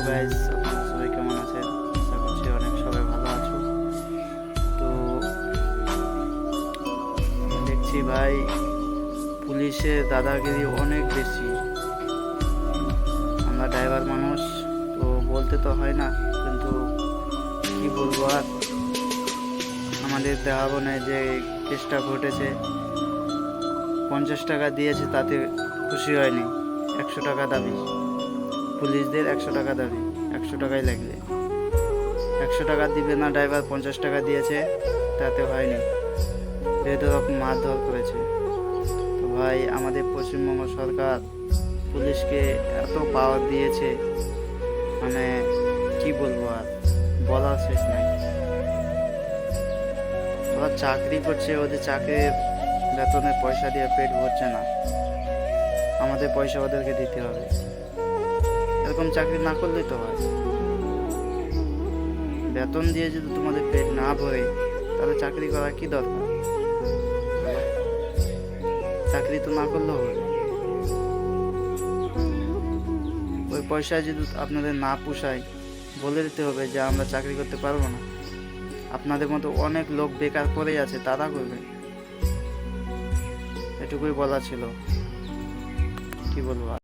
Guys, আপনারা সবাই কেমন আছেন? আশা করছি অনেক সবাই ভালো আছো। তো দেখছি ভাই, পুলিশের দাদাগিরি অনেক বেশি। আমরা ড্রাইভার মানুষ, তো বলতে তো হয় না, কিন্তু কি বলবো আর। আমাদের দেখাবো না যে কেসটা ঘটেছে, 50 টাকা দিয়েছে, তাতে খুশি হয়নি। 100 টাকা দাবি, পুলিশদের 100 টাকা দাবি। 100 টাকাই লাগবে, 100 টাকা দিবে না ড্রাইভার, 50 টাকা দিয়েছে, তাতে হয়নি। যেহেতু রকম মারধর করেছে। তো ভাই, আমাদের পশ্চিমবঙ্গ সরকার পুলিশকে এত পাওয়ার দিয়েছে, মানে কি বলবো আর, বলার শেষ নাই। ওরা চাকরি করছে, ওদের চাকরির বেতনের পয়সা দিয়ে পেট ভরছে না, আমাদের পয়সা ওদেরকে দিতে হবে। এরকম চাকরি না করলেই তো হয়। বেতন দিয়ে যদি তোমাদের পেট না ভরে, তাহলে চাকরি করা কি দরকার? চাকরি তো না করলেও হবে। ওই পয়সা যদি আপনাদের না পোষায়, বলে দিতে হবে যে আমরা চাকরি করতে পারবো না। আপনাদের মতো অনেক লোক বেকার পড়ে আছে, তারা করবে। এটুকুই বলা ছিল, কি বলবো আর।